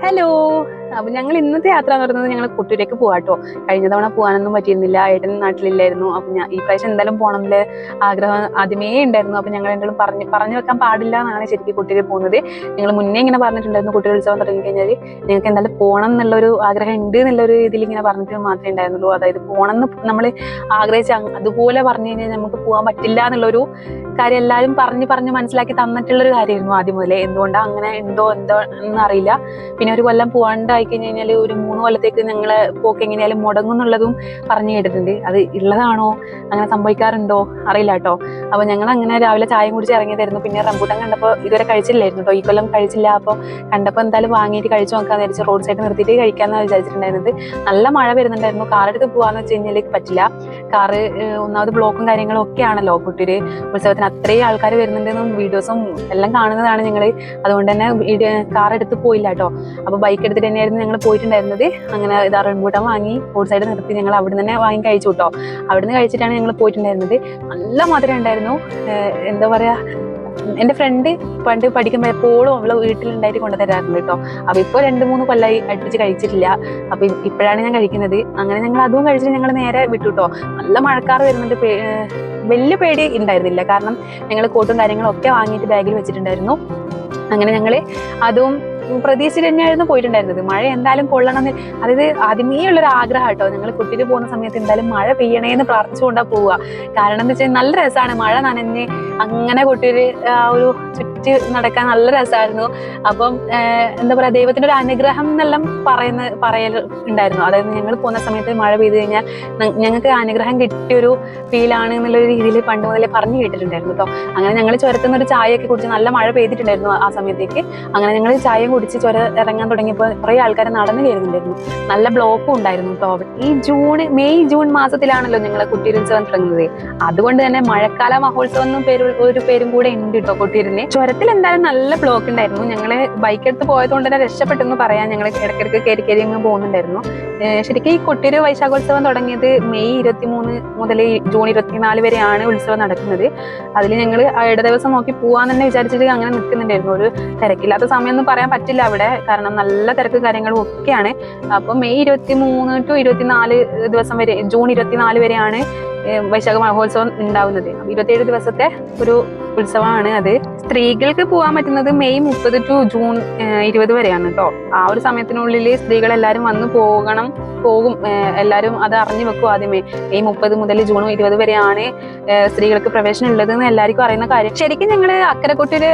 Hello. അപ്പൊ ഞങ്ങൾ ഇന്നത്തെ യാത്ര എന്ന് പറയുന്നത് ഞങ്ങൾ കൊട്ടൂരേക്ക് പോവാട്ടോ. കഴിഞ്ഞ തവണ പോകാനൊന്നും പറ്റിയിരുന്നില്ല, ഏട്ടൻ നാട്ടിലില്ലായിരുന്നു. അപ്പൊ ഞാൻ ഈ പ്രാവശ്യം എന്തായാലും പോകണം എന്നുള്ള ആഗ്രഹം ആദ്യമേ ഉണ്ടായിരുന്നു. അപ്പൊ ഞങ്ങൾ രണ്ടും പറഞ്ഞു വെക്കാൻ പാടില്ല എന്നാണ് ശരിക്കും കൊട്ടൂരിൽ പോകുന്നത്. ഞങ്ങൾ മുന്നേ ഇങ്ങനെ പറഞ്ഞിട്ടുണ്ടായിരുന്നു, കൊട്ടൂർ ഉത്സവം തുടങ്ങി കഴിഞ്ഞാൽ ഞങ്ങൾക്ക് എന്തായാലും പോകണം എന്നുള്ളൊരു ആഗ്രഹം ഉണ്ട് എന്നുള്ളൊരു രീതിയിൽ ഇങ്ങനെ പറഞ്ഞിട്ട് മാത്രമേ ഉണ്ടായിരുന്നുള്ളൂ. അതായത് പോകണം എന്ന് നമ്മൾ ആഗ്രഹിച്ച അതുപോലെ പറഞ്ഞു കഴിഞ്ഞാൽ നമുക്ക് പോകാൻ പറ്റില്ല എന്നുള്ളൊരു കാര്യം എല്ലാവരും പറഞ്ഞ് മനസ്സിലാക്കി തന്നിട്ടുള്ളൊരു കാര്യമായിരുന്നു ആദ്യം മുതലേ. എന്തുകൊണ്ടാ അങ്ങനെ എന്തോ എന്നറിയില്ല. പിന്നെ ഒരു കൊല്ലം പോകാണ്ടായി കഴിഞ്ഞാൽ ഒരു 3 കൊല്ലത്തേക്ക് ഞങ്ങളെ പോക്ക് എങ്ങനെയാലും മുടങ്ങും എന്നുള്ളതും പറഞ്ഞു കേട്ടിട്ടുണ്ട്. അത് ഉള്ളതാണോ, അങ്ങനെ സംഭവിക്കാറുണ്ടോ അറിയില്ല കേട്ടോ. അപ്പൊ ഞങ്ങൾ അങ്ങനെ രാവിലെ ചായയും കുടിച്ച് ഇറങ്ങിയതായിരുന്നു. പിന്നെ റംബൂട്ടാൻ കണ്ടപ്പോൾ ഇതുവരെ കഴിച്ചില്ലായിരുന്നു കേട്ടോ, ഈ കൊല്ലം കഴിച്ചില്ല. അപ്പോൾ കണ്ടപ്പോൾ എന്തായാലും വാങ്ങിയിട്ട് കഴിച്ചു നോക്കാന്ന് വിചാരിച്ചു. റോഡ് സൈഡ് നിർത്തിയിട്ട് കഴിക്കാമെന്നാണ് വിചാരിച്ചിട്ടുണ്ടായിരുന്നത്. നല്ല മഴ വരുന്നുണ്ടായിരുന്നു. കാറെടുത്ത് പോകാന്ന് വെച്ച് കഴിഞ്ഞാൽ പറ്റില്ല. കാറ് ഒന്നാമത് ബ്ലോക്കും കാര്യങ്ങളും ഒക്കെ ആണല്ലോ കൊട്ടൂര് ഉത്സവത്തിന്. അത്രയും ആൾക്കാർ വരുന്നുണ്ടെന്നും വീഡിയോസും എല്ലാം കാണുന്നതാണ് ഞങ്ങൾ. അതുകൊണ്ട് തന്നെ കാർ എടുത്ത് പോയില്ല കേട്ടോ. അപ്പൊ ബൈക്ക് എടുത്തിട്ട് തന്നെയായിരുന്നു ഞങ്ങൾ പോയിട്ടുണ്ടായിരുന്നത്. അങ്ങനെ ഇതാ റംബൂട്ടാൻ വാങ്ങി റോഡ് സൈഡ് നിർത്തി ഞങ്ങൾ അവിടെ തന്നെ വാങ്ങി കഴിച്ചു കേട്ടോ. അവിടുന്ന് കഴിച്ചിട്ടാണ് ഞങ്ങൾ പോയിട്ടുണ്ടായിരുന്നത്. നല്ല മധുരം ഉണ്ടായിരുന്നു. എന്താ പറയാ, എന്റെ ഫ്രണ്ട് പണ്ട് പഠിക്കുമ്പോൾ എപ്പോഴും അവളെ വീട്ടിലുണ്ടായിട്ട് കൊണ്ടുതരാറുണ്ട് കേട്ടോ. അപ്പൊ ഇപ്പൊ 2-3 കൊല്ലമായി അടുപ്പിച്ച് കഴിച്ചിട്ടില്ല. അപ്പൊ ഇപ്പോഴാണ് ഞാൻ കഴിക്കുന്നത്. അങ്ങനെ ഞങ്ങൾ അതും കഴിച്ചിട്ട് ഞങ്ങൾ നേരെ വിട്ടു കേട്ടോ. നല്ല മഴക്കാറ് വരുന്നുണ്ട്. വലിയ പേടി ഉണ്ടായിരുന്നില്ല, കാരണം ഞങ്ങൾ കോട്ടും കാര്യങ്ങളും ഒക്കെ വാങ്ങിയിട്ട് ബാഗിൽ വെച്ചിട്ടുണ്ടായിരുന്നു. അങ്ങനെ ഞങ്ങള് അതും പ്രതീക്ഷിച്ച് തന്നെയായിരുന്നു പോയിട്ടുണ്ടായിരുന്നത്. മഴ എന്തായാലും കൊള്ളണമെന്ന്, അതായത് ആദ്യമേ ഉള്ളൊരു ആഗ്രഹം കേട്ടോ. ഞങ്ങൾ കുട്ടിക്ക് പോകുന്ന സമയത്ത് എന്തായാലും മഴ പെയ്യണേന്ന് പ്രാർത്ഥിച്ചുകൊണ്ടാ പോവുക. കാരണം എന്താ വെച്ചാൽ നല്ല രസമാണ് മഴ നനഞ്ഞ് അങ്ങനെ കുട്ടിയൊരു ഒരു ചുറ്റി നടക്കാൻ നല്ല രസമായിരുന്നു. അപ്പം എന്താ പറയാ, ദൈവത്തിന്റെ ഒരു അനുഗ്രഹം എന്നെല്ലാം പറയൽ ഉണ്ടായിരുന്നു. അതായത് ഞങ്ങൾ പോകുന്ന സമയത്ത് മഴ പെയ്തു കഴിഞ്ഞാൽ ഞങ്ങൾക്ക് അനുഗ്രഹം കിട്ടിയൊരു ഫീലാണ് എന്നുള്ളൊരു രീതിയിൽ പണ്ട് മുതലേ പറഞ്ഞു കേട്ടിട്ടുണ്ടായിരുന്നു കേട്ടോ. അങ്ങനെ ഞങ്ങൾ ചുരത്തുന്ന ഒരു ചായയൊക്കെ കുടിച്ച്, നല്ല മഴ പെയ്തിട്ടുണ്ടായിരുന്നു ആ സമയത്തേക്ക്. അങ്ങനെ ഞങ്ങൾ ചായ കുടിച്ച് ചുരം ഇറങ്ങാൻ തുടങ്ങിയപ്പോൾ കുറെ ആൾക്കാർ നടന്നു കയറുന്നുണ്ടായിരുന്നു. നല്ല ബ്ലോക്കും ഉണ്ടായിരുന്നു കേട്ടോ. ഈ മെയ് ജൂൺ മാസത്തിലാണല്ലോ ഞങ്ങൾ കൊട്ടിയൂരുത്സവം തുടങ്ങുന്നത്. അതുകൊണ്ട് തന്നെ മഴക്കാല മഹോത്സവം എന്നും ഒരു പേരും കൂടെ ഉണ്ട് കേട്ടോ കൊട്ടിയൂരിന്. ചുരത്തിൽ എന്തായാലും നല്ല ബ്ലോക്ക് ഉണ്ടായിരുന്നു. ഞങ്ങള് ബൈക്ക് എടുത്ത് പോയതുകൊണ്ട് തന്നെ രക്ഷപ്പെട്ടെന്ന് പറയാൻ ഞങ്ങൾ ഇടയ്ക്കിടയ്ക്ക് കയറി അങ്ങ് പോകുന്നുണ്ടായിരുന്നു. ശരിക്കും ഈ കൊട്ടിയൂര് വൈശാഖോത്സവം തുടങ്ങിയത് മെയ് 23 മുതൽ ജൂൺ 24 വരെയാണ് ഉത്സവം നടക്കുന്നത്. അതിൽ ഞങ്ങൾ ഇട ദിവസം നോക്കി പോവാൻ തന്നെ വിചാരിച്ചിട്ട് അങ്ങനെ നിൽക്കുന്നുണ്ടായിരുന്നു. ഒരു തിരക്കില്ലാത്ത സമയം ഒന്നും പറയാൻ പറ്റില്ല അവിടെ, കാരണം നല്ല തിരക്ക് കാര്യങ്ങളും ഒക്കെയാണ്. അപ്പൊ മെയ് 23 to 24 ദിവസം വരെ, ജൂൺ 24 വരെയാണ് വൈശാഖ മഹോത്സവം ഉണ്ടാവുന്നത്. 27 ദിവസത്തെ ഒരു ഉത്സവമാണ് അത്. സ്ത്രീകൾക്ക് പോകാൻ പറ്റുന്നത് മെയ് 30 to ജൂൺ 20 വരെയാണ് കേട്ടോ. ആ ഒരു സമയത്തിനുള്ളിൽ സ്ത്രീകൾ എല്ലാവരും വന്ന് പോകും. എല്ലാവരും അത് അറിഞ്ഞു വെക്കും ആദ്യമേ. മെയ് 30 മുതൽ ജൂൺ 20 വരെയാണ് സ്ത്രീകൾക്ക് പ്രവേശനം ഉള്ളത് എന്ന് എല്ലാവർക്കും അറിയുന്ന കാര്യം. ശരിക്കും ഞങ്ങൾ അക്കരക്കൊട്ടൂര്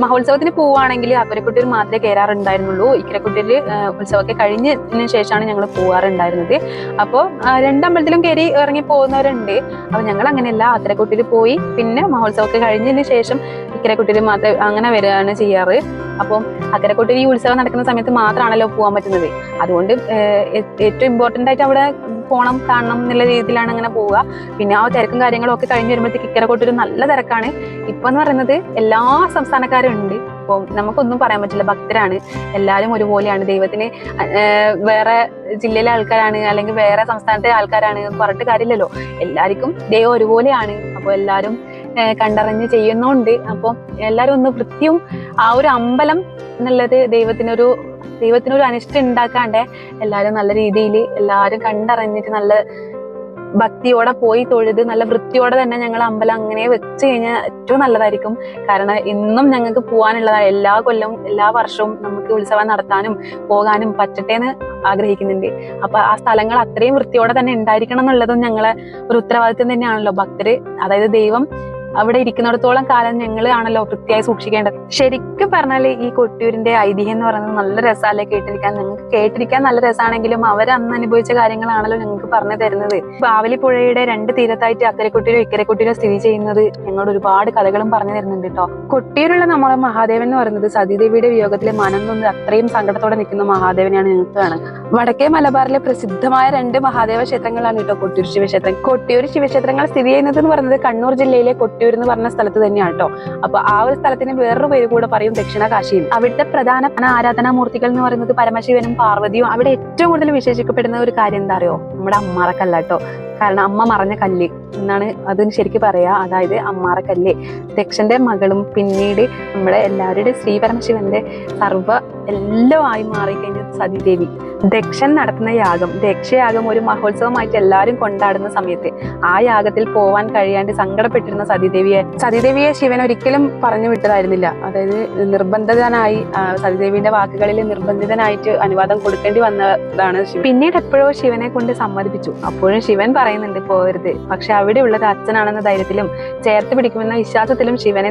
മഹോത്സവത്തിന് പോവുകയാണെങ്കിൽ അക്കരക്കൊട്ടൂർ മാത്രമേ കയറാറുണ്ടായിരുന്നുള്ളൂ. ഇക്കരക്കൊട്ടൂര് ഉത്സവമൊക്കെ കഴിഞ്ഞതിന് ശേഷമാണ് ഞങ്ങൾ പോകാറുണ്ടായിരുന്നത്. അപ്പോൾ 2 അമ്പലത്തിലും കയറി ഇറങ്ങി പോകുന്നവരുണ്ട്. അപ്പൊ ഞങ്ങൾ അങ്ങനെയല്ല, അക്കരക്കൊട്ടൂര് പോയി പിന്നെ മഹോത്സവമൊക്കെ കഴിഞ്ഞതിന് ശേഷം ഇക്കരക്കൊട്ടൂര് മാത്രം അങ്ങനെ വരികയാണ് ചെയ്യാറ്. അപ്പം അക്കരക്കൊട്ടൂര് ഈ ഉത്സവം നടക്കുന്ന സമയത്ത് മാത്രമാണല്ലോ പോകാൻ പറ്റുന്നത്. അതുകൊണ്ട് ഏറ്റവും ഇമ്പോർട്ടൻ്റ് ആയിട്ട് അവിടെ പോകണം, കാണണം എന്നുള്ള രീതിയിലാണ് അങ്ങനെ പോവുക. പിന്നെ ആ തിരക്കും കാര്യങ്ങളും ഒക്കെ കഴിഞ്ഞ് വരുമ്പോഴത്തേക്ക് ഇക്കരക്കൊട്ടൂര് നല്ല തിരക്കാണ്. ഇപ്പൊ എന്ന് പറയുന്നത് എല്ലാ സംസ്ഥാനക്കാരും ഉണ്ട്. അപ്പോൾ നമുക്കൊന്നും പറയാൻ പറ്റില്ല, ഭക്തരാണ് എല്ലാവരും ഒരുപോലെയാണ്. ദൈവത്തിന് വേറെ ജില്ലയിലെ ആൾക്കാരാണ് അല്ലെങ്കിൽ വേറെ സംസ്ഥാനത്തെ ആൾക്കാരാണ് പറഞ്ഞിട്ട് കാര്യമില്ലല്ലോ. എല്ലാവർക്കും ദൈവം ഒരുപോലെയാണ്. അപ്പോൾ എല്ലാവരും കണ്ടറിഞ്ഞ് ചെയ്യുന്നുണ്ട്. അപ്പോൾ എല്ലാവരും ഒന്ന് വൃത്തിയും ആ ഒരു അമ്പലം എന്നുള്ളത് ദൈവത്തിനൊരു അനിഷ്ടം ഉണ്ടാക്കാണ്ട് എല്ലാവരും നല്ല രീതിയിൽ എല്ലാവരും കണ്ടറിഞ്ഞിട്ട് നല്ല ഭക്തിയോടെ പോയി തൊഴുത് നല്ല വൃത്തിയോടെ തന്നെ ഞങ്ങൾ അമ്പലം അങ്ങനെ വെച്ച് കഴിഞ്ഞാൽ ഏറ്റവും നല്ലതായിരിക്കും. കാരണം ഇന്നും ഞങ്ങൾക്ക് പോകാനുള്ളതാണ്. എല്ലാ കൊല്ലവും എല്ലാ വർഷവും നമുക്ക് ഉത്സവം നടത്താനും പോകാനും പറ്റട്ടെ എന്ന് ആഗ്രഹിക്കുന്നുണ്ട്. അപ്പൊ ആ സ്ഥലങ്ങൾ അത്രയും വൃത്തിയോടെ തന്നെ ഉണ്ടായിരിക്കണം എന്നുള്ളതും ഞങ്ങളെ ഒരു ഉത്തരവാദിത്വം തന്നെയാണല്ലോ. ഭക്തര്, അതായത് ദൈവം അവിടെ ഇരിക്കുന്നിടത്തോളം കാലം ഞങ്ങൾ ആണല്ലോ വൃത്തിയായി സൂക്ഷിക്കേണ്ടത്. ശരിക്കും പറഞ്ഞാല് ഈ കൊട്ടിയൂരിന്റെ ഐതിഹ്യം എന്ന് പറയുന്നത് നല്ല രസമല്ലേ കേട്ടിരിക്കാൻ. ഞങ്ങൾക്ക് കേട്ടിരിക്കാൻ നല്ല രസമാണെങ്കിലും അവർ അന്ന് അനുഭവിച്ച കാര്യങ്ങളാണല്ലോ ഞങ്ങൾക്ക് പറഞ്ഞു തരുന്നത്. ബാവലിപ്പുഴയുടെ 2 തീരത്തായിട്ട് അക്കരക്കൊട്ടിയൂരോ ഇക്കരക്കൊട്ടിയൂരോ സ്ഥിതി ചെയ്യുന്നത് ഞങ്ങളോട് ഒരുപാട് കഥകളും പറഞ്ഞു തരുന്നുണ്ട് കേട്ടോ. കൊട്ടിയൂരുള്ള നമ്മളെ മഹാദേവൻ എന്ന് പറയുന്നത് സതീദേവിയുടെ വിയോഗത്തിലെ മനം കൊണ്ട് അത്രയും സങ്കടത്തോടെ നിൽക്കുന്ന മഹാദേവനെയാണ് ഞങ്ങൾക്ക് കാണുന്നത്. വടക്കേ മലബാറിലെ പ്രസിദ്ധമായ 2 മഹാദേവ ക്ഷേത്രങ്ങളാണ് കേട്ടോ കൊട്ടിയൂർ ശിവക്ഷേത്രം. കൊട്ടിയൂർ ശിവക്ഷേത്രങ്ങൾ സ്ഥിതി ചെയ്യുന്നത് എന്ന് പറയുന്നത് കണ്ണൂർ ജില്ലയിലെ കൊട്ടിയൂർ എന്ന് പറഞ്ഞ സ്ഥലത്ത് തന്നെയാണ് കേട്ടോ. അപ്പൊ ആ ഒരു സ്ഥലത്തിന് വേറൊരു പേര് കൂടെ പറയും ദക്ഷിണ കാശി. അവിടുത്തെ പ്രധാന ആരാധനാമൂർത്തികൾ എന്ന് പറയുന്നത് പരമശിവനും പാർവതിയും. അവിടെ ഏറ്റവും കൂടുതൽ വിശേഷിക്കപ്പെടുന്ന ഒരു കാര്യം എന്താ അറിയോ? നമ്മുടെ അമ്മാറക്കല്ല കേട്ടോ. കാരണം അമ്മ മറഞ്ഞ കല്ല് എന്നാണ് അതിന് ശരിക്കും പറയാ. അതായത് അമ്മാറക്കല്ല്. ദക്ഷന്റെ മകളും പിന്നീട് നമ്മുടെ എല്ലാവരുടെയും ശ്രീ പരമശിവന്റെ സർവ്വ എല്ലാം ആയി മാറിക്കഴിഞ്ഞ സതീദേവി. ദക്ഷൻ നടത്തുന്ന യാഗം, ദക്ഷയാഗം ഒരു മഹോത്സവമായിട്ട് എല്ലാവരും കൊണ്ടാടുന്ന സമയത്ത് ആ യാഗത്തിൽ പോവാൻ കഴിയാണ്ട് സങ്കടപ്പെട്ടിരുന്ന സതീദേവിയെ ശിവൻ ഒരിക്കലും പറഞ്ഞു വിട്ടതായിരുന്നില്ല. അതായത് നിർബന്ധിതനായി സതീദേവിന്റെ വാക്കുകളിൽ നിർബന്ധിതനായിട്ട് അനുവാദം കൊടുക്കേണ്ടി വന്നതാണ് ശിവൻ. പിന്നീട് എപ്പോഴോ ശിവനെ കൊണ്ട് സമ്മതിപ്പിച്ചു. അപ്പോഴും ശിവൻ പറയുന്നുണ്ട് പോകരുത്. പക്ഷെ അവിടെ ഉള്ളത് അച്ഛനാണെന്ന ധൈര്യത്തിലും ചേർത്ത് പിടിക്കുമെന്ന വിശ്വാസത്തിലും ശിവനെ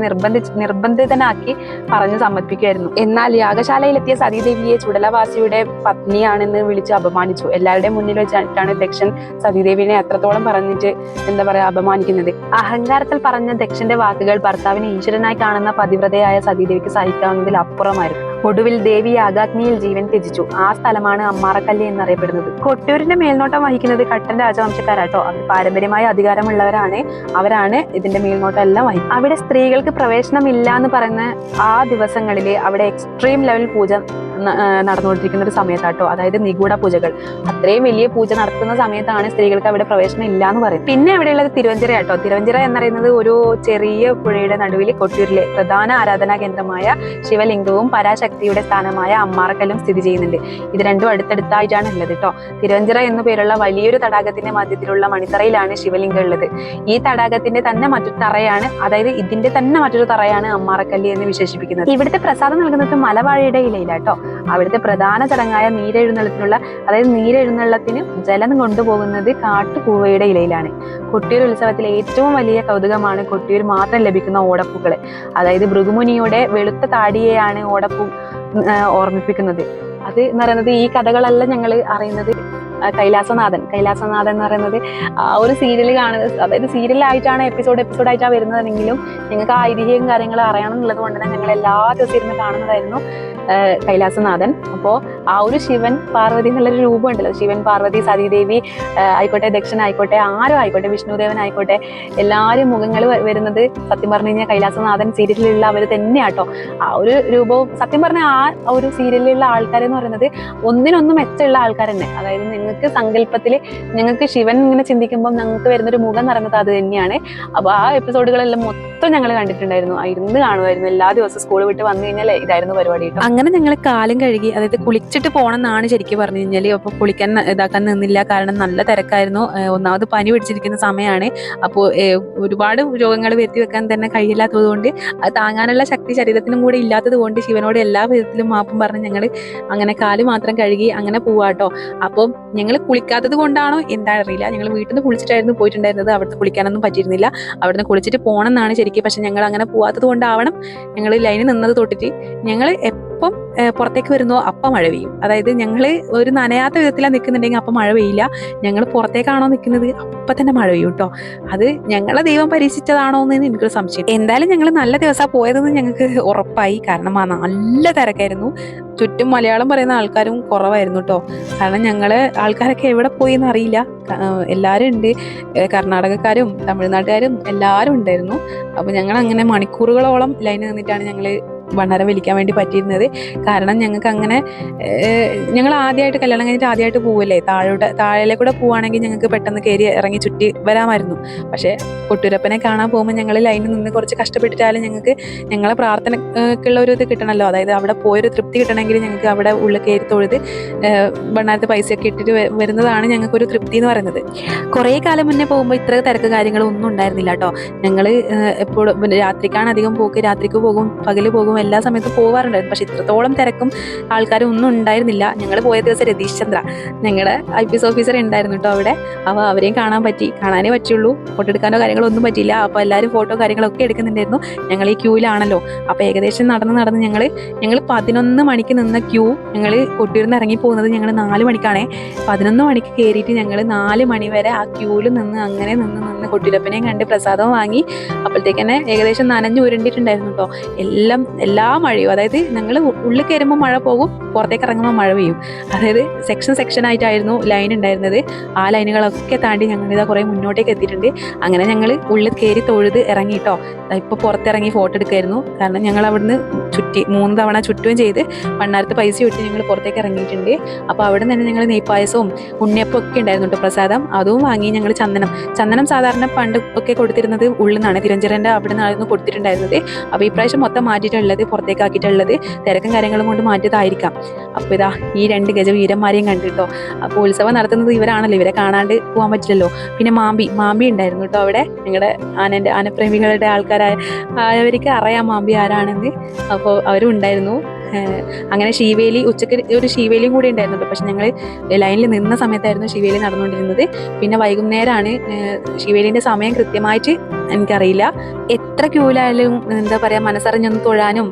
നിർബന്ധിതനാക്കി പറഞ്ഞു സമ്മതിപ്പിക്കുമായിരുന്നു. എന്നാൽ യാഗശാലയിലെത്തിയ സതീദേവിയെ ചുടലവാസിയുടെ പത്നിയാണെന്ന് വിളിച്ച് അപമാനിച്ചു. എല്ലാവരുടെയും മുന്നിൽ വെച്ചിട്ടാണ് ദക്ഷൻ സതീദേവിനെ എത്രത്തോളം പറഞ്ഞിട്ട് എന്താ പറയാ അപമാനിക്കുന്നത്. അഹങ്കാരത്തിൽ പറഞ്ഞ ദക്ഷന്റെ വാക്കുകൾ ഭർത്താവിനെ ഈശ്വരനായി കാണുന്ന പതിവ്രതയായ സതീദേവിക്ക് സഹിക്കാവുന്നതിൽ അപ്പുറമായിരുന്നു. ഒടുവിൽ ദേവി യാഗാഗ്നിയിൽ ജീവൻ ത്യജിച്ചു. ആ സ്ഥലമാണ് അമ്മാറക്കല്ല് എന്നറിയപ്പെടുന്നത്. കൊട്ടിയൂരിന്റെ മേൽനോട്ടം വഹിക്കുന്നത് കട്ടൻ രാജവംശക്കാരാട്ടോ. അവർ പാരമ്പര്യമായ അധികാരമുള്ളവരാണ്. അവരാണ് ഇതിന്റെ മേൽനോട്ടം എല്ലാം വഹിക്കുന്നത്. അവിടെ സ്ത്രീകൾക്ക് പ്രവേശനമില്ല എന്ന് പറയുന്ന ആ ദിവസങ്ങളിൽ അവിടെ എക്സ്ട്രീം ലെവൽ പൂജ നടന്നുകൊണ്ടിരിക്കുന്ന ഒരു സമയത്താട്ടോ. അതായത് നിഗൂഢ പൂജകൾ, അത്രയും വലിയ പൂജ നടത്തുന്ന സമയത്താണ് സ്ത്രീകൾക്ക് അവിടെ പ്രവേശനം ഇല്ല എന്ന് പറയും. പിന്നെ അവിടെയുള്ളത് തിരുവഞ്ചിറ ആട്ടോ. തിരുവഞ്ചിറ എന്ന് പറയുന്നത് ഒരു ചെറിയ പുഴയുടെ നടുവിൽ കൊട്ടിയൂരിലെ പ്രധാന ആരാധനാ കേന്ദ്രമായ ശിവലിംഗവും പരാശക്തിയുടെ സ്ഥാനമായ അമ്മാറക്കല്ലും സ്ഥിതി ചെയ്യുന്നുണ്ട്. ഇത് രണ്ടും അടുത്തടുത്തായിട്ടാണ് ഉള്ളത് കേട്ടോ. തിരുവഞ്ചിറ എന്നു പേരുള്ള വലിയൊരു തടാകത്തിന്റെ മധ്യത്തിലുള്ള മണിത്തറയിലാണ് ശിവലിംഗം ഉള്ളത്. ഈ തടാകത്തിന്റെ തന്നെ മറ്റൊരു തറയാണ്, അതായത് ഇതിന്റെ തന്നെ മറ്റൊരു തറയാണ് അമ്മാറക്കല്ല് എന്ന് വിശേഷിപ്പിക്കുന്നത്. ഇവിടുത്തെ പ്രസാദം നൽകുന്നത് മലവാഴയുടെ ഇലയിലാട്ടോ. അവിടുത്തെ പ്രധാന ചടങ്ങായ നീരെഴുന്നള്ളത്തിന് ജലം കൊണ്ടുപോകുന്നത് കാട്ടുപൂവയുടെ ഇലയിലാണ്. കൊട്ടിയൂർ ഉത്സവത്തിലെ ഏറ്റവും വലിയ കൗതുകമാണ് കൊട്ടിയൂർ മാത്രം ലഭിക്കുന്ന ഓടപ്പൂക്കള്. അതായത് ഭൃഗുമുനിയുടെ വെളുത്ത താടിയെയാണ് ഓടപ്പൂ ഓർമ്മിപ്പിക്കുന്നത്. അത് എന്ന് പറയുന്നത് ഈ കഥകളെല്ലാം ഞങ്ങൾ അറിയുന്നത് കൈലാസനാഥൻ എന്ന് പറയുന്നത് ആ ഒരു സീരിയൽ കാണുന്നത്, അതായത് സീരിയലായിട്ടാണ് എപ്പിസോഡായിട്ടാണ് വരുന്നതെങ്കിലും ഞങ്ങൾക്ക് ആ ഐതിഹ്യവും കാര്യങ്ങളും അറിയണം എന്നുള്ളത് കൊണ്ട് തന്നെ ഞങ്ങൾ എല്ലാ ദിവസവും ഇരുന്ന് കാണുന്നതായിരുന്നു കൈലാസനാഥൻ. അപ്പോൾ ആ ഒരു ശിവൻ പാർവതി എന്നുള്ളൊരു രൂപം ഉണ്ടല്ലോ, ശിവൻ പാർവതി സതീദേവി ആയിക്കോട്ടെ, ദക്ഷൻ ആയിക്കോട്ടെ, ആരും ആയിക്കോട്ടെ, വിഷ്ണുദേവൻ ആയിക്കോട്ടെ, എല്ലാവരും മുഖങ്ങൾ വരുന്നത് സത്യം പറഞ്ഞു കഴിഞ്ഞാൽ കൈലാസനാഥൻ സീരിയലിലുള്ള അവർ തന്നെയാട്ടോ. ആ ഒരു രൂപവും സത്യം പറഞ്ഞാൽ ആ ഒരു സീരിയലിലുള്ള ആൾക്കാരെന്ന് പറയുന്നത് ഒന്നിനൊന്നും മെച്ചമുള്ള ആൾക്കാർ തന്നെ. അതായത് നിങ്ങൾക്ക് സങ്കല്പത്തിൽ ഞങ്ങൾക്ക് ശിവൻ ഇങ്ങനെ ചിന്തിക്കുമ്പോൾ ഞങ്ങൾക്ക് വരുന്നൊരു മുഖം നിറഞ്ഞത് അത് തന്നെയാണ്. അപ്പോൾ ആ എപ്പിസോഡുകളെല്ലാം മൊത്തം ഞങ്ങൾ കണ്ടിട്ടുണ്ടായിരുന്നു, ഇരുന്ന് കാണുമായിരുന്നു. എല്ലാ ദിവസവും സ്കൂൾ വിട്ട് വന്നു കഴിഞ്ഞാൽ ഇതായിരുന്നു പരിപാടി കേട്ടോ. അങ്ങനെ ഞങ്ങൾ കാലും കഴുകി, അതായത് കുളിച്ചിട്ട് പോകണം എന്നാണ് ശരിക്കും പറഞ്ഞു കഴിഞ്ഞാൽ. അപ്പോൾ കുളിക്കാൻ ഇതാക്കാൻ നിന്നില്ല, കാരണം നല്ല തിരക്കായിരുന്നു. ഒന്നാമത് പനി പിടിച്ചിരിക്കുന്ന സമയമാണ്. അപ്പോൾ ഒരുപാട് രോഗങ്ങൾ വരുത്തി വെക്കാൻ തന്നെ കഴിയില്ലാത്തത് കൊണ്ട്, അത് താങ്ങാനുള്ള ശക്തി ശരീരത്തിനും കൂടെ ഇല്ലാത്തത് കൊണ്ട് ശിവനോട് എല്ലാ വിധത്തിലും മാപ്പും പറഞ്ഞ് ഞങ്ങൾ അങ്ങനെ കാല് മാത്രം കഴുകി അങ്ങനെ പോവാട്ടോ. അപ്പോൾ ഞങ്ങൾ കുളിക്കാത്തത് കൊണ്ടാണോ എന്താണെന്ന് അറിയില്ല, ഞങ്ങൾ വീട്ടിൽ നിന്ന് കുളിച്ചിട്ടായിരുന്നു പോയിട്ടുണ്ടായിരുന്നത്. അവിടുത്തെ കുളിക്കാനൊന്നും പറ്റിയിരുന്നില്ല. അവിടുന്ന് കുളിച്ചിട്ട് പോകണം എന്നാണ് ശരിക്കും. പക്ഷെ ഞങ്ങൾ അങ്ങനെ പോവാത്തത് കൊണ്ടാവണം ഞങ്ങൾ ലൈനിൽ നിന്നത് തൊട്ടിട്ട് ഞങ്ങൾ എപ്പം പുറത്തേക്ക് വരുന്നോ അപ്പം മഴ പെയ്യും. അതായത് ഞങ്ങൾ ഒരു നനയാത്ത വിധത്തിലാണ് നിൽക്കുന്നുണ്ടെങ്കിൽ അപ്പം മഴ പെയ്യില്ല. ഞങ്ങൾ പുറത്തേക്കാണോ നിൽക്കുന്നത് അപ്പം തന്നെ മഴ പെയ്യും കേട്ടോ. അത് ഞങ്ങളെ ദൈവം പരീക്ഷിച്ചതാണോ എന്ന് എനിക്കൊരു സംശയം. എന്തായാലും ഞങ്ങൾ നല്ല ദിവസമാണ് പോയതെന്ന് ഞങ്ങൾക്ക് ഉറപ്പായി. കാരണം നല്ല തിരക്കായിരുന്നു. ചുറ്റും മലയാളം പറയുന്ന ആൾക്കാരും കുറവായിരുന്നു കേട്ടോ. കാരണം ഞങ്ങള് ആൾക്കാരൊക്കെ എവിടെ പോയി എന്ന് അറിയില്ല. എല്ലാവരും ഉണ്ട്, കർണാടകക്കാരും തമിഴ്നാട്ടുകാരും എല്ലാവരും ഉണ്ടായിരുന്നു. അപ്പോൾ ഞങ്ങൾ അങ്ങനെ മണിക്കൂറുകളോളം ലൈൻ നിന്നിട്ടാണ് ഞങ്ങൾ ഭണ്ഡാരം വലിക്കാൻ വേണ്ടി പറ്റിയിരുന്നത്. കാരണം ഞങ്ങൾക്ക് അങ്ങനെ ഞങ്ങൾ ആദ്യമായിട്ട് കല്യാണം കഴിഞ്ഞിട്ട് ആദ്യമായിട്ട് പോവല്ലേ, താഴെ കൂടെ പോവുകയാണെങ്കിൽ ഞങ്ങൾക്ക് പെട്ടെന്ന് കയറി ഇറങ്ങി ചുറ്റി വരാമായിരുന്നു. പക്ഷേ കൊട്ടൂരപ്പനെ കാണാൻ പോകുമ്പോൾ ഞങ്ങൾ ലൈനിൽ നിന്ന് കുറച്ച് കഷ്ടപ്പെട്ടിട്ടാലും ഞങ്ങളെ പ്രാർത്ഥനക്കുള്ള ഒരു ഇത് കിട്ടണമല്ലോ. അതായത് അവിടെ പോയൊരു തൃപ്തി കിട്ടണമെങ്കിൽ ഞങ്ങൾക്ക് അവിടെ ഉള്ളിൽ കയറി തൊഴുത് ഭണ്ഡാരത്തെ പൈസയൊക്കെ ഇട്ടിട്ട് വരുന്നതാണ് ഞങ്ങൾക്കൊരു തൃപ്തി എന്ന് പറയുന്നത്. കുറേ കാലം മുന്നേ പോകുമ്പോൾ ഇത്ര തിരക്ക് കാര്യങ്ങളൊന്നും ഉണ്ടായിരുന്നില്ല കേട്ടോ. ഞങ്ങൾ എപ്പോഴും രാത്രിക്കാണ് അധികം പോക്ക്, രാത്രിക്ക് പോകും, പകല് പോകും, എല്ലാ സമയത്തും പോകാറുണ്ടായിരുന്നു. പക്ഷെ ഇത്രത്തോളം തിരക്കും ആൾക്കാരും ഒന്നും ഉണ്ടായിരുന്നില്ല. ഞങ്ങൾ പോയ ദിവസം രതീഷ് ചന്ദ്ര ഞങ്ങളുടെ IPS ഓഫീസർ ഉണ്ടായിരുന്നു കേട്ടോ അവിടെ. അപ്പോൾ അവരെയും കാണാനേ പറ്റുള്ളൂ. ഫോട്ടോ എടുക്കാനോ കാര്യങ്ങളോ ഒന്നും പറ്റിയില്ല. അപ്പോൾ എല്ലാവരും ഫോട്ടോ കാര്യങ്ങളൊക്കെ എടുക്കുന്നുണ്ടായിരുന്നു. ഞങ്ങൾ ഈ ക്യൂവിലാണല്ലോ. അപ്പോൾ ഏകദേശം നടന്ന് ഞങ്ങൾ 11 മണിക്ക് നിന്ന ക്യൂ ഞങ്ങൾ കൊട്ടിയൂരിൽ നിന്ന് ഇറങ്ങി പോകുന്നത് ഞങ്ങൾ 4 മണിക്കാണേ. 11 മണിക്ക് കയറിയിട്ട് ഞങ്ങൾ 4 മണി വരെ ആ ക്യൂവിൽ നിന്ന് അങ്ങനെ നിന്ന് നിന്ന് കൊട്ടിരപ്പനെയും കണ്ട് പ്രസാദവും വാങ്ങി. അപ്പോഴത്തേക്ക് തന്നെ ഏകദേശം നനഞ്ഞു ഉരുണ്ടിട്ടുണ്ടായിരുന്നു കേട്ടോ. എല്ലാ മഴയും, അതായത് ഞങ്ങൾ ഉള്ളിൽ കയറുമ്പോൾ മഴ പോകും, പുറത്തേക്ക് ഇറങ്ങുമ്പോൾ മഴ പെയ്യും. അതായത് സെക്ഷൻ ആയിട്ടായിരുന്നു ലൈൻ ഉണ്ടായിരുന്നത്. ആ ലൈനുകളൊക്കെ താണ്ടി ഞങ്ങളിതാ കുറേ മുന്നോട്ടേക്ക് എത്തിയിട്ടുണ്ട്. അങ്ങനെ ഞങ്ങൾ ഉള്ളിൽ കയറി തൊഴുത് ഇറങ്ങി കേട്ടോ. ഇപ്പോൾ പുറത്തിറങ്ങി ഫോട്ടോ എടുക്കായിരുന്നു. കാരണം ഞങ്ങൾ അവിടുന്ന് 3 തവണ ചുറ്റുകയും ചെയ്ത് മണ്ണാരത്ത് പൈസ ഇട്ട് ഞങ്ങൾ പുറത്തേക്ക് ഇറങ്ങിയിട്ടുണ്ട്. അപ്പോൾ അവിടെ നിന്ന് ഞങ്ങൾ നെയ്പ്പായസവും ഉണ്ണിയപ്പം ഒക്കെ ഉണ്ടായിരുന്നു കേട്ടോ, പ്രസാദം. അതും വാങ്ങി. ഞങ്ങൾ ചന്ദനം സാധാരണ പണ്ട് ഒക്കെ കൊടുത്തിരുന്നത് ഉള്ളിൽ നിന്നാണ്, തിരുവഞ്ചിറൻ്റെ അവിടെ നിന്നായിരുന്നു കൊടുത്തിട്ടുണ്ടായിരുന്നത്. അപ്പോൾ ഈ പ്രാവശ്യം മൊത്തം മാറ്റിയിട്ടുള്ളത്, പുറത്തേക്ക് ആക്കിയിട്ടുള്ളത് തിരക്കും കാര്യങ്ങളും കൊണ്ട് മാറ്റിയതായിരിക്കാം. അപ്പോൾ ഇതാ ഈ 2 ഗജവീരന്മാരെയും കണ്ടിട്ടോ. അപ്പോൾ ഉത്സവം നടത്തുന്നത് ഇവരാണല്ലോ, ഇവരെ കാണാണ്ട് പോകാൻ പറ്റില്ലല്ലോ. പിന്നെ മാമ്പി ഉണ്ടായിരുന്നു കേട്ടോ അവിടെ. ഞങ്ങളുടെ ആനപ്രേമികളുടെ ആയവർക്ക് അറിയാം മാമ്പി ആരാണെന്ന്. അപ്പോൾ അവരും ഉണ്ടായിരുന്നു. അങ്ങനെ ശീവേലി, ഉച്ചയ്ക്ക് ഒരു ശീവേലിയും കൂടി ഉണ്ടായിരുന്നു. പക്ഷെ ഞങ്ങൾ ലൈനിൽ നിന്ന സമയത്തായിരുന്നു ശീവേലി നടന്നുകൊണ്ടിരുന്നത്. പിന്നെ വൈകുന്നേരമാണ് ശീവേലിൻ്റെ സമയം കൃത്യമായിട്ട് എനിക്കറിയില്ല. എത്ര ക്യൂലായാലും എന്താ പറയുക, മനസ്സറിഞ്ഞൊന്ന് തൊഴാനും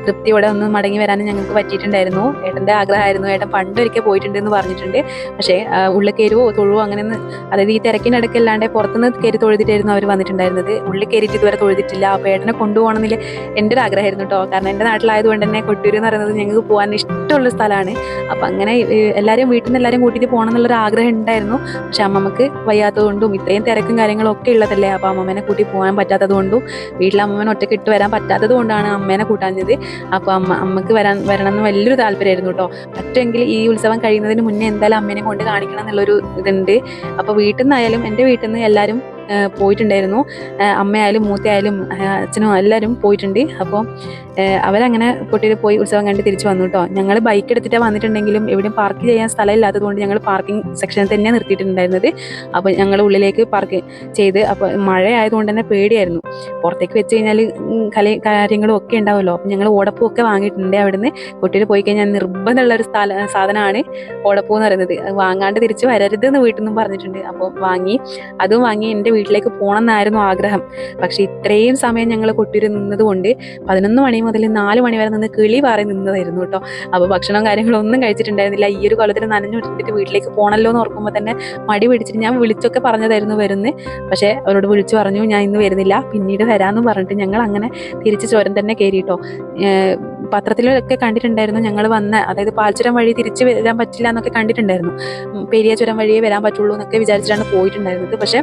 തൃപ്തിയോടെ ഒന്ന് മടങ്ങി വരാനും ഞങ്ങൾക്ക് പറ്റിയിട്ടുണ്ടായിരുന്നു. ഏട്ടൻ്റെ ആഗ്രഹമായിരുന്നു. ഏട്ടൻ പണ്ടൊരിക്കൽ പോയിട്ടുണ്ടെന്ന് പറഞ്ഞിട്ടുണ്ട്. പക്ഷേ ഉള്ളിൽ കയറുവോ തൊഴുവോ അങ്ങനെയൊന്നും, അതായത് ഈ തിരക്കിനടക്കല്ലാണ്ട് പുറത്തുനിന്ന് കയറി തൊഴുതിട്ടായിരുന്നു അവർ വന്നിട്ടുണ്ടായിരുന്നത്. ഉള്ളിൽ കയറിയിട്ട് ഇതുവരെ തൊഴുതിട്ടില്ല. അപ്പോൾ ഏട്ടനെ കൊണ്ടുപോകണമെന്നില്ല എൻ്റെ ഒരു ആഗ്രഹമായിരുന്നു കേട്ടോ. കാരണം എൻ്റെ നാട്ടിലായതുകൊണ്ട് തന്നെ കൊട്ടൂർ എന്ന് പറയുന്നത് ഞങ്ങൾക്ക് പോകാൻ ഇഷ്ടമുള്ള സ്ഥലമാണ്. അപ്പം അങ്ങനെ എല്ലാവരും വീട്ടിൽ നിന്ന് എല്ലാവരും കൂട്ടിയിട്ട് പോകണം എന്നുള്ളൊരു ആഗ്രഹം ഉണ്ടായിരുന്നു. പക്ഷെ അമ്മമ്മക്ക് വയ്യാത്തതുകൊണ്ടും ഇത്രയും തിരക്കും കാര്യങ്ങളും ഒക്കെ ഉള്ളതല്ലേ, അപ്പോൾ അമ്മമ്മേനെ കൂട്ടി പോകാൻ പറ്റാത്തത് കൊണ്ടും വീട്ടിൽ അമ്മമ്മേനെ ഒറ്റയ്ക്ക് ഇട്ട് വരാൻ പറ്റാത്തത് കൊണ്ടാണ് അമ്മേനെ കൂട്ടാഞ്ഞത്. അപ്പോൾ അമ്മക്ക് വരണം എന്ന് വലിയൊരു താല്പര്യമായിരുന്നു കേട്ടോ. പറ്റുമെങ്കിൽ ഈ ഉത്സവം കഴിയുന്നതിന് മുന്നേ എന്തായാലും അമ്മേനെ കൊണ്ട് കാണിക്കണം എന്നുള്ളൊരു ഇതുണ്ട്. അപ്പോൾ വീട്ടിൽ നിന്നായാലും എൻ്റെ വീട്ടിൽ നിന്ന് എല്ലാവരും പോയിട്ടുണ്ടായിരുന്നു. അമ്മയായാലും മൂത്തയായാലും അച്ഛനും എല്ലാവരും പോയിട്ടുണ്ട്. അപ്പോൾ അവരങ്ങനെ കൊട്ടിയിൽ പോയി ഉത്സവം കണ്ട് തിരിച്ചു വന്നു കേട്ടോ. ഞങ്ങൾ ബൈക്ക് എടുത്തിട്ട് വന്നിട്ടുണ്ടെങ്കിലും എവിടെയും പാർക്ക് ചെയ്യാൻ സ്ഥലമില്ലാത്തത് കൊണ്ട് ഞങ്ങൾ പാർക്കിംഗ് സെക്ഷനിൽ തന്നെ നിർത്തിയിട്ടുണ്ടായിരുന്നത്. അപ്പോൾ ഞങ്ങൾ ഉള്ളിലേക്ക് പാർക്ക് ചെയ്ത്, അപ്പോൾ മഴ ആയതുകൊണ്ട് തന്നെ പേടിയായിരുന്നു. പുറത്തേക്ക് വെച്ച് കഴിഞ്ഞാൽ കാര്യങ്ങളും ഒക്കെ ഉണ്ടാവുമല്ലോ. അപ്പോൾ ഞങ്ങൾ ഓടപ്പൂ ഒക്കെ വാങ്ങിയിട്ടുണ്ട്. അവിടുന്ന് കൊട്ടിയിൽ പോയി കഴിഞ്ഞാൽ നിർബന്ധമുള്ളൊരു സാധനമാണ് ഓടപ്പൂ എന്ന് പറയുന്നത്. വാങ്ങാണ്ട് തിരിച്ച് വരരുതെന്ന് വീട്ടിൽ നിന്നും പറഞ്ഞിട്ടുണ്ട്. അപ്പോൾ അതും വാങ്ങി എൻ്റെ വീട്ടിലേക്ക് പോകണം എന്നായിരുന്നു ആഗ്രഹം. പക്ഷെ ഇത്രയും സമയം ഞങ്ങൾ കൊട്ടിയിൽ നിന്നത് കൊണ്ട് 11 മണി മുതൽ 4 മണി വരെ നിന്ന് കിളി പാറി നിന്നതായിരുന്നു കേട്ടോ. അപ്പോൾ ഭക്ഷണവും കാര്യങ്ങളും ഒന്നും കഴിച്ചിട്ടുണ്ടായിരുന്നില്ല. ഈ ഒരു കൊല്ലത്തിന് നനഞ്ഞു വിട്ടിട്ട് വീട്ടിലേക്ക് പോകണല്ലോ എന്ന് ഓർക്കുമ്പോൾ തന്നെ മടി പിടിച്ചിട്ട് ഞാൻ വിളിച്ചൊക്കെ പറഞ്ഞതായിരുന്നു വരുന്നത്. പക്ഷേ അവരോട് വിളിച്ചു പറഞ്ഞു ഞാൻ ഇന്ന് വരുന്നില്ല, പിന്നീട് വരാമെന്ന് പറഞ്ഞിട്ട് ഞങ്ങൾ അങ്ങനെ തിരിച്ച് ചുരം തന്നെ കയറിയിട്ടോ. പത്രത്തിലൊക്കെ കണ്ടിട്ടുണ്ടായിരുന്നു ഞങ്ങൾ അതായത് പാൽച്ചുരം വഴി തിരിച്ച് വരാൻ പറ്റില്ല എന്നൊക്കെ കണ്ടിട്ടുണ്ടായിരുന്നു. പെരിയ ചുരം വഴിയേ വരാൻ പറ്റുള്ളൂ എന്നൊക്കെ വിചാരിച്ചിട്ടാണ് പോയിട്ടുണ്ടായിരുന്നത്. പക്ഷേ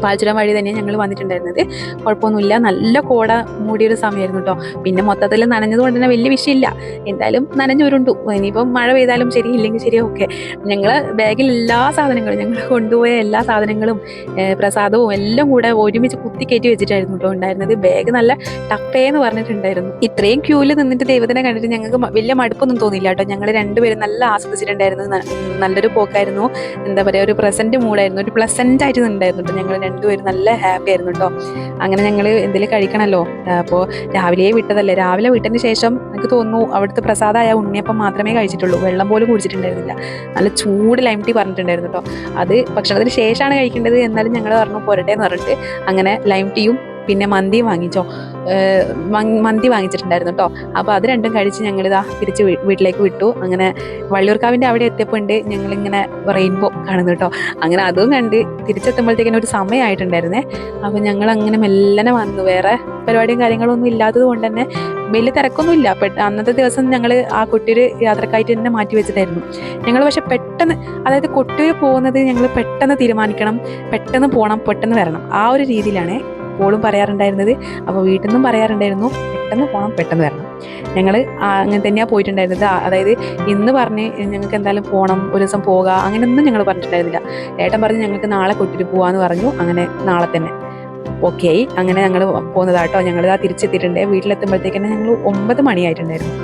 പാൽച്ചുരം വഴി തന്നെയാണ് ഞങ്ങൾ വന്നിട്ടുണ്ടായിരുന്നത്. കുഴപ്പമൊന്നുമില്ല. നല്ല കോട മൂടിയൊരു സമയമായിരുന്നു കേട്ടോ. പിന്നെ മൊത്തത്തിൽ നനഞ്ഞത് കൊണ്ട് തന്നെ വലിയ വിഷയമില്ല. എന്തായാലും നനഞ്ഞുരുണ്ടു. ഇനിയിപ്പം മഴ പെയ്താലും ശരി, ഇല്ലെങ്കിൽ ശരി, ഓക്കെ. ഞങ്ങൾ ബാഗിൽ എല്ലാ സാധനങ്ങളും, ഞങ്ങൾ കൊണ്ടുപോയ എല്ലാ സാധനങ്ങളും പ്രസാദവും എല്ലാം കൂടെ ഒരുമിച്ച് കുത്തിക്കയറ്റി വെച്ചിട്ടായിരുന്നു കേട്ടോ ഉണ്ടായിരുന്നത്. ബാഗ് നല്ല ടപ്പേന്ന് പറഞ്ഞിട്ടുണ്ടായിരുന്നു. ഇത്രയും ക്യൂവിൽ നിന്നിട്ട് ദൈവത്തിനെ കണ്ടിട്ട് ഞങ്ങൾക്ക് വലിയ മടുപ്പൊന്നും തോന്നിയില്ല കേട്ടോ. ഞങ്ങൾ രണ്ടുപേരും നല്ല ആസ്വദിച്ചിട്ടുണ്ടായിരുന്നു. നല്ലൊരു പോക്കായിരുന്നു. എന്താ പറയുക, ഒരു പ്രസന്റ് മൂഡായിരുന്നു, ഒരു പ്ലസന്റ് ആയിട്ട് നിന്നുണ്ടായിരുന്നു കേട്ടോ. ഞങ്ങൾ രണ്ടുപേരും നല്ല ഹാപ്പി ആയിരുന്നു കേട്ടോ. അങ്ങനെ ഞങ്ങൾ എന്തെങ്കിലും കഴിക്കണമല്ലോ. അപ്പോൾ രാവിലെ വിട്ടതല്ലേ. രാവിലെ വിട്ടതിന് ശേഷം എനിക്ക് തോന്നുന്നു അവിടുത്തെ പ്രസാദമായ ഉണ്ണിയപ്പം മാത്രമേ കഴിച്ചിട്ടുള്ളൂ. വെള്ളം പോലും കുടിച്ചിട്ടുണ്ടായിരുന്നില്ല. നല്ല ചൂട് ലൈം ടീ പറഞ്ഞിട്ടുണ്ടായിരുന്നു കേട്ടോ. അത് ഭക്ഷണത്തിന് ശേഷമാണ് കഴിക്കേണ്ടത്. എന്നാലും ഞങ്ങൾ പറഞ്ഞു പോരട്ടെ എന്ന് പറഞ്ഞിട്ട് അങ്ങനെ ലൈം ടീയും പിന്നെ മന്തിയും മന്തി വാങ്ങിച്ചിട്ടുണ്ടായിരുന്നു കേട്ടോ. അപ്പോൾ അത് രണ്ടും കഴിച്ച് ഞങ്ങളിതാ തിരിച്ച് വീട്ടിലേക്ക് വിട്ടു. അങ്ങനെ വള്ളിയൂർക്കാവിൻ്റെ അവിടെ എത്തിയപ്പോൾ ഞങ്ങളിങ്ങനെ റെയിൻബോ കാണുന്നു കേട്ടോ. അങ്ങനെ അതും കണ്ട് തിരിച്ചെത്തുമ്പോഴത്തേക്കിനും ഒരു സമയമായിട്ടുണ്ടായിരുന്നേ. അപ്പോൾ ഞങ്ങൾ അങ്ങനെ മെല്ലനെ വന്നു. വേറെ പരിപാടിയും കാര്യങ്ങളൊന്നും ഇല്ലാത്തത് കൊണ്ട് തന്നെ വലിയ തിരക്കൊന്നും ഇല്ല. അന്നത്തെ ദിവസം ഞങ്ങൾ ആ കൊട്ടിയൂർ യാത്രക്കായിട്ട് തന്നെ മാറ്റി വെച്ചിട്ടായിരുന്നു ഞങ്ങൾ. പക്ഷെ പെട്ടെന്ന്, അതായത് കൊട്ടിയൂർ പോകുന്നത് ഞങ്ങൾ പെട്ടെന്ന് തീരുമാനിക്കണം, പെട്ടെന്ന് പോകണം, പെട്ടെന്ന് വരണം, ആ ഒരു രീതിയിലാണ് പോളും പറയാറുണ്ടായിരുന്നത്. അപ്പോൾ വീട്ടിൽ നിന്നും പറയാറുണ്ടായിരുന്നു പെട്ടെന്ന് പോകണം, പെട്ടെന്ന് വരണം. ഞങ്ങൾ അങ്ങനെ തന്നെയാണ് പോയിട്ടുണ്ടായിരുന്നത്. അതായത് ഇന്ന് പറഞ്ഞ് ഞങ്ങൾക്ക് എന്തായാലും പോകണം, ഒരു ദിവസം പോകുക, അങ്ങനെയൊന്നും ഞങ്ങൾ പറഞ്ഞിട്ടുണ്ടായിരുന്നില്ല. ഏട്ടൻ പറഞ്ഞ് ഞങ്ങൾക്ക് നാളെ കൊട്ടിയൂർ പോകാമെന്ന് പറഞ്ഞു. അങ്ങനെ നാളെ തന്നെ ഓക്കെ ആയി. അങ്ങനെ ഞങ്ങൾ പോകുന്നതാട്ടോ. ഞങ്ങളിതാ തിരിച്ചെത്തിയിട്ടുണ്ട്. വീട്ടിലെത്തുമ്പോഴത്തേക്ക് തന്നെ ഞങ്ങൾ 9 മണിയായിട്ടുണ്ടായിരുന്നു.